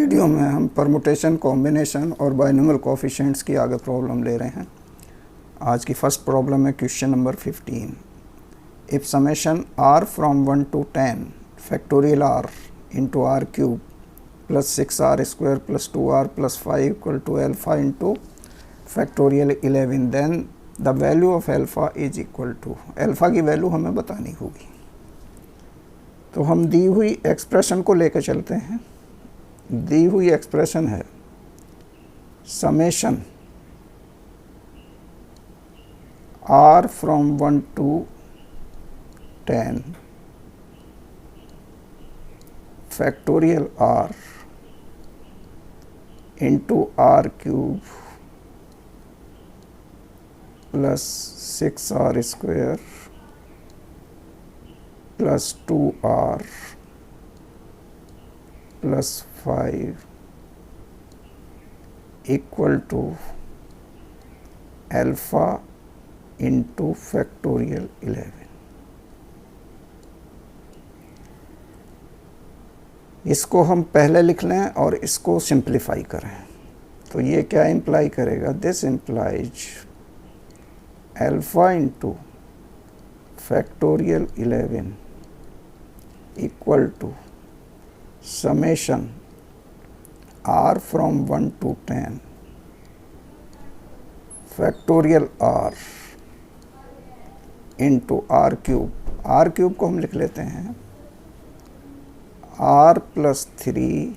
Video में हम permutation, combination और बाइनोमियल कोएफिशिएंट्स की आगे प्रॉब्लम ले रहे हैं। आज की फर्स्ट प्रॉब्लम है question number 15। If summation r from 1 to 10 factorial r into r cube plus 6r square plus 2r plus 5 equal to alpha into factorial 11, then the value of alpha is equal to, alpha की value हमें बतानी होगी। तो हम दी हुई expression को लेकर चलते हैं। दी हुई एक्सप्रेशन है summation r from 1 to 10 factorial r into r cube plus 6r square plus 2r plus 5 equal to alpha into factorial 11। इसको हम पहले लिख लें और इसको सिंप्लीफाई करें तो ये क्या इम्प्लाई करेगा, this implies alpha into factorial 11 equal to summation r from 1 to 10 factorial r into r cube. R cube को हम लिख लेते हैं r plus 3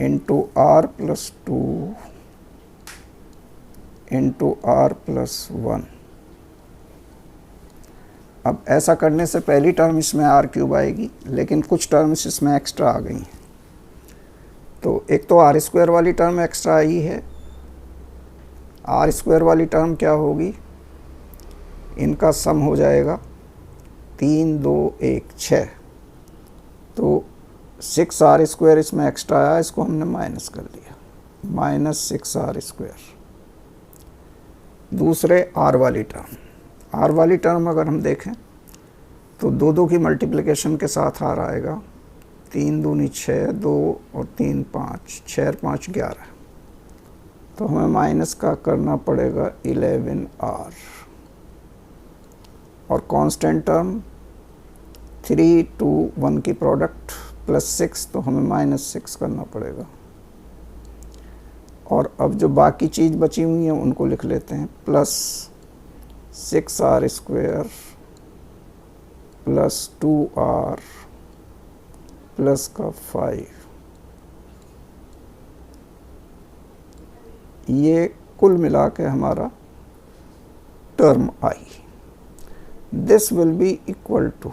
into r plus 2 into r plus 1। अब ऐसा करने से पहली टर्म इसमें आर क्यूब आएगी, लेकिन कुछ टर्म्स इसमें एक्स्ट्रा आ गई। तो एक तो आर स्क्वायर वाली टर्म एक्स्ट्रा आई है। आर स्क्वायर वाली टर्म क्या होगी, इनका सम हो जाएगा 3 2 1 6। तो 6r स्क्वायर इसमें एक्स्ट्रा आया, इसको हमने माइनस कर लिया, माइनस 6r स्क्वायर। दूसरे आर वाली टर्म, आर वाली टर्म अगर हम देखें तो 2 2 की मल्टीप्लिकेशन के साथ आर आएगा, 3 दूनी 6, 2 और 3 5, 6 और 5 11। तो हमें माइनस का करना पड़ेगा 11r। और कांस्टेंट टर्म 3 2 1 की प्रोडक्ट प्लस 6, तो हमें माइनस 6 करना पड़ेगा। और अब जो बाकी चीज़ बची हुई हैं उनको लिख लेते हैं, plus 6r square plus 2r plus का 5। ये कुल मिला के हमारा टर्म आई। This will be equal to,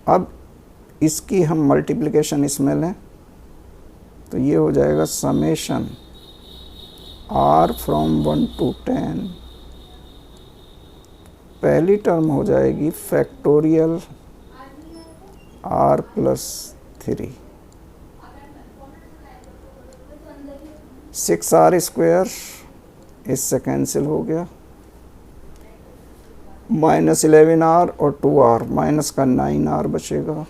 अब इसकी हम मल्टीप्लिकेशन इसमें लें तो ये हो जाएगा समेशन r फ्रॉम 1 to 10, पहली टर्म हो जाएगी factorial r plus 3, 6r square इससे कैंसिल हो गया, माइनस 11r और 2r, माइनस का 9r बचेगा।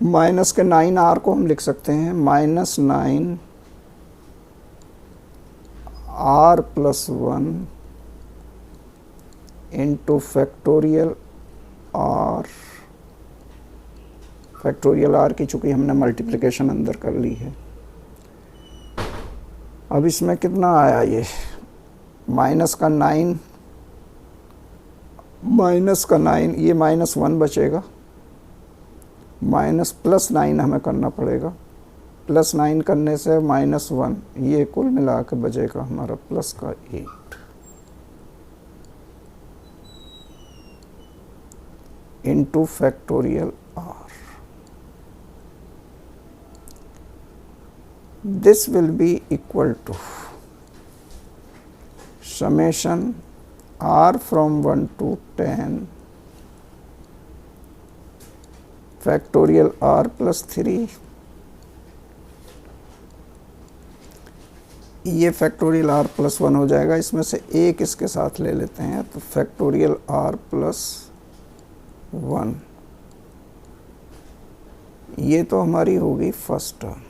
माइनस के 9r को हम लिख सकते हैं minus 9 r plus 1 into factorial r। Factorial r की चूँकि हमने मल्टीप्लिकेशन अंदर कर ली है। अब इसमें कितना आया, ये माइनस का 9, माइनस का 9, ये माइनस 1 बचेगा, माइनस प्लस 9 हमें करना पड़ेगा। प्लस 9 करने से माइनस 1, ये कुल मिला के बचेगा हमारा प्लस का 8 into factorial r। This will be equal to summation r from 1 to 10 factorial r plus 3, ये फैक्टोरियल r प्लस 1 हो जाएगा। इसमें से एक इसके साथ ले लेते हैं तो फैक्टोरियल r प्लस 1। ये तो हमारी हो गई फर्स्ट टर्म।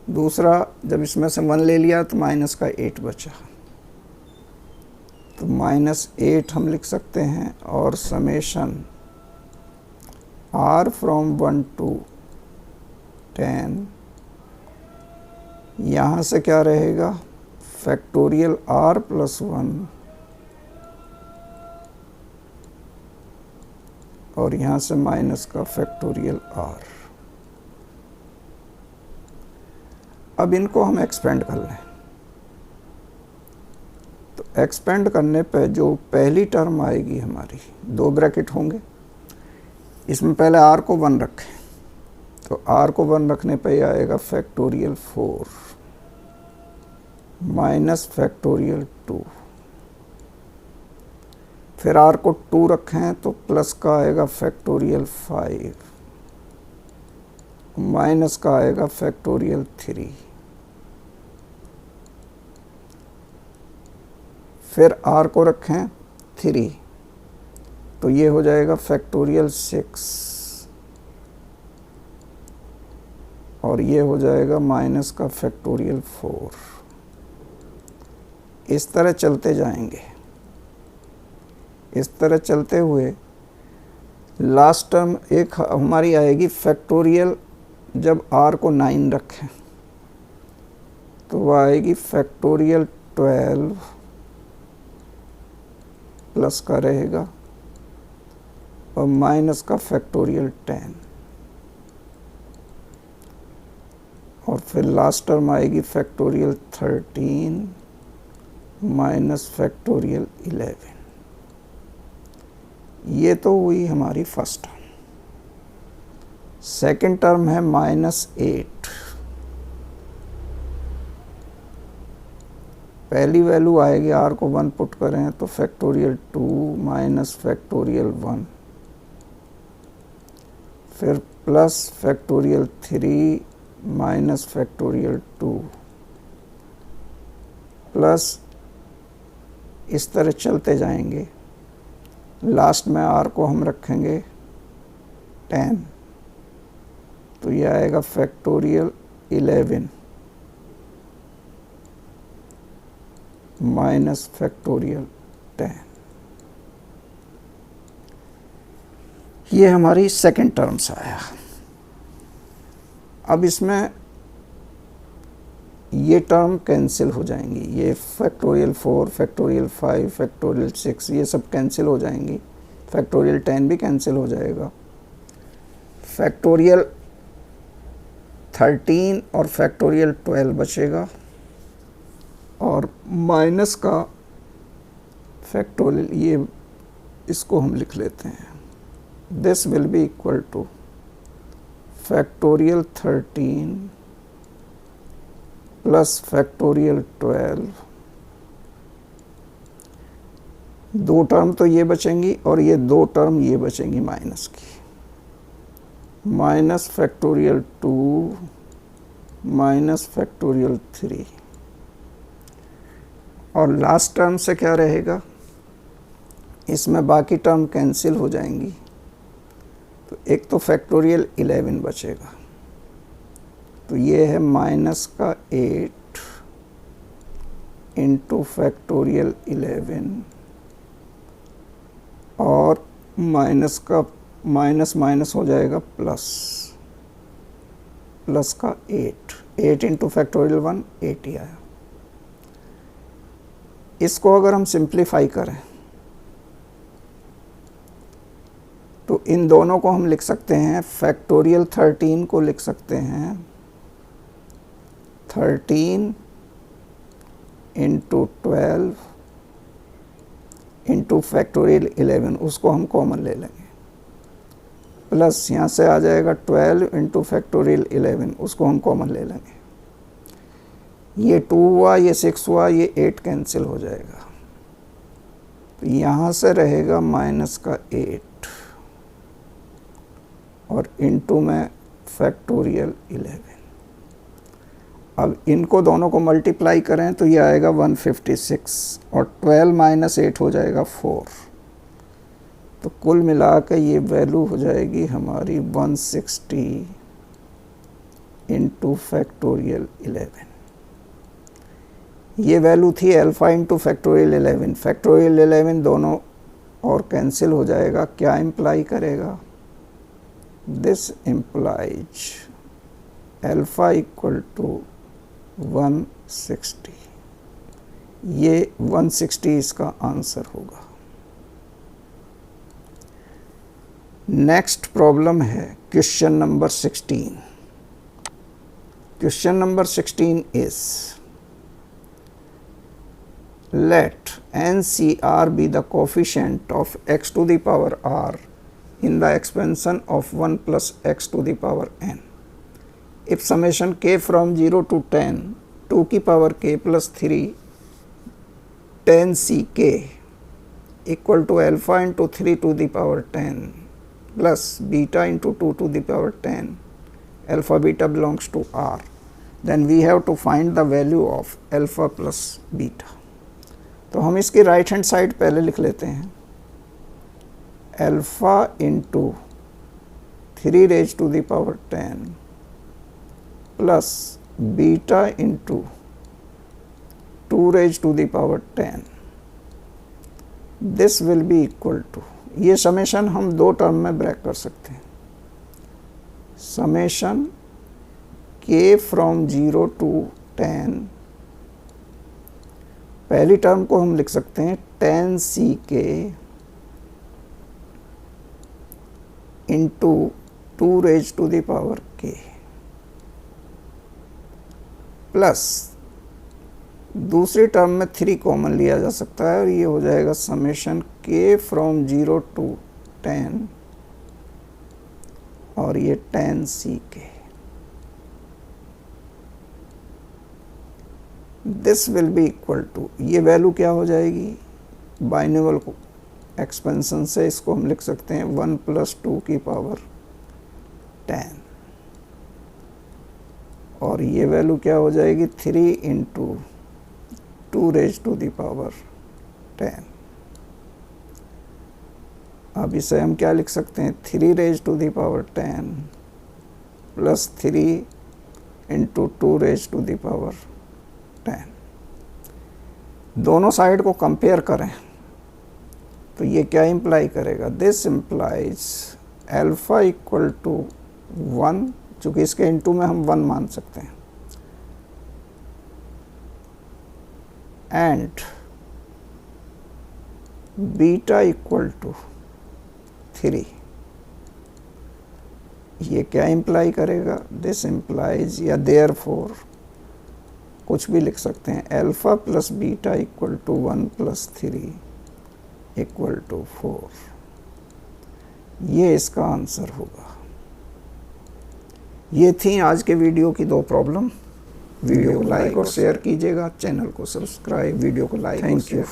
दूसरा, जब इसमें से 1 ले लिया तो माइनस का 8 बचा, तो -8 हम लिख सकते हैं। और समेशन r फ्रॉम 1 to 10, यहाँ से क्या रहेगा, फैक्टोरियल r + 1, और यहाँ से माइनस का फैक्टोरियल r। अब इनको हम एक्सपेंड कर लें, तो एक्सपेंड करने पे जो पहली टर्म आएगी हमारी, 2 ब्रैकेट होंगे, इसमें पहले r को 1 रखें, तो r को 1 रखने पे ये आएगा फैक्टोरियल 4 माइनस फैक्टोरियल 2। फिर r को 2 रखें तो प्लस का आएगा फैक्टोरियल 5 माइनस का आएगा फैक्टोरियल 3। फिर r को रखें 3, तो ये हो जाएगा फैक्टोरियल 6, और ये हो जाएगा माइनस का फैक्टोरियल 4। इस तरह चलते जाएंगे। इस तरह चलते हुए लास्ट टर्म एक हमारी आएगी फैक्टोरियल, जब r को 9 रखें तो वह आएगी फैक्टोरियल 12 प्लस का रहेगा और माइनस का फैक्टोरियल 10, और फिर लास्ट टर्म आएगी फैक्टोरियल 13 माइनस फैक्टोरियल 11। ये तो हुई हमारी फर्स्ट टर्म। सेकेंड टर्म है -8। पहली वैल्यू आएगी, r को 1 पुट करें तो फैक्टोरियल 2 माइनस फैक्टोरियल 1, फिर plus factorial 3 minus factorial 2, plus इस तरह चलते जाएंगे। लास्ट में r को हम रखेंगे 10, तो ये आएगा फैक्टोरियल 11 माइनस फैक्टोरियल 10। ये हमारी सेकेंड टर्म्स आया। अब इसमें ये टर्म कैंसिल हो जाएंगी, ये फैक्टोरियल 4, फैक्टोरियल 5, फैक्टोरियल 6 ये सब कैंसिल हो जाएंगी। फैक्टोरियल 10 भी कैंसिल हो जाएगा। फैक्टोरियल 13 और फैक्टोरियल 12 बचेगा, और माइनस का फैक्टोरियल, ये इसको हम लिख लेते हैं, this will be equal two factorial 13 plus factorial 12। 2 term तो ये बचेंगी और ये 2 टर्म ये बचेंगी माइनस की, माइनस फैक्टोरियल 2 माइनस फैक्टोरियल 3। और लास्ट टर्म से क्या रहेगा, इसमें बाकी टर्म कैंसिल हो जाएंगी, तो एक तो फैक्टोरियल 11 बचेगा, तो ये है माइनस का 8 इंटू फैक्टोरियल 11, और माइनस का माइनस माइनस हो जाएगा प्लस, प्लस का 8 इंटू फैक्टोरियल 1 8 ही आया। इसको अगर हम सिंप्लीफाई करें तो इन दोनों को हम लिख सकते हैं, फैक्टोरियल 13 को लिख सकते हैं 13 इंटू 12 इंटू फैक्टोरियल 11, उसको हम कॉमन ले लेंगे, प्लस यहाँ से आ जाएगा 12 इंटू फैक्टोरियल 11, उसको हम कॉमन ले लेंगे। ये 2 हुआ, ये 6 हुआ, ये 8 कैंसिल हो जाएगा, तो यहाँ से रहेगा माइनस का 8 और इंटू में फैक्टोरियल 11। अब इनको दोनों को मल्टीप्लाई करें तो ये आएगा 156, और 12 माइनस 8 हो जाएगा 4, तो कुल मिला के ये वैल्यू हो जाएगी हमारी 160 इंटू फैक्टोरियल 11। ये वैल्यू थी अल्फ़ा इंटू फैक्टोरियल 11। फैक्टोरियल 11 दोनों और कैंसिल हो जाएगा। क्या इम्प्लाई करेगा? This implies alpha equal to 160। ये 160 इसका आंसर होगा। नेक्स्ट प्रॉब्लम है question number 16। Question number 16 is let NCR be the coefficient of x to the power r in the expansion of 1 plus x to the power n. If summation k from 0 to 10 2 की power k plus 3 10 ck equal to alpha into 3 to the power 10 plus beta into 2 to the power 10, alpha beta belongs to r, then we have to find the value of alpha plus beta. तो हम इसकी right hand side पहले लिख लेते हैं। Alpha into 3 raise to the power 10 plus beta into 2 raise to the power 10, this will be equal to, ये summation हम दो टर्म में ब्रेक कर सकते हैं। समेशन के फ्रॉम 0 टू 10, पहली टर्म को हम लिख सकते हैं 10 ck into 2 raise to the power k plus दूसरी टर्म में 3 कॉमन लिया जा सकता है और ये हो जाएगा समेशन k फ्रॉम 0 टू 10 और ये 10 ck। This will be equal to, ये वैल्यू क्या हो जाएगी? बाइनोमियल को एक्सपेंशन से इसको हम लिख सकते हैं 1 प्लस 2 की पावर 10 और ये वैल्यू क्या हो जाएगी? 3 into 2 raise to the power 10। अब इसे हम क्या लिख सकते हैं? 3 raise to the power 10 plus 3 into 2 raise to the power 10। दोनों साइड को कंपेयर करें तो ये क्या इम्प्लाई करेगा? This implies alpha equal to 1, चूँकि इसके इनटू में हम 1 मान सकते हैं, एंड बीटा इक्वल टू 3। ये क्या इम्प्लाई करेगा? दिस इम्प्लाइज या देयरफॉर कुछ भी लिख सकते हैं, alpha plus beta equal to 1 plus 3 equal to 4। ये इसका आंसर होगा। ये थी आज के वीडियो की 2 प्रॉब्लम। वीडियो को लाइक और शेयर कीजिएगा, चैनल को सब्सक्राइब, वीडियो को लाइक और शेयर।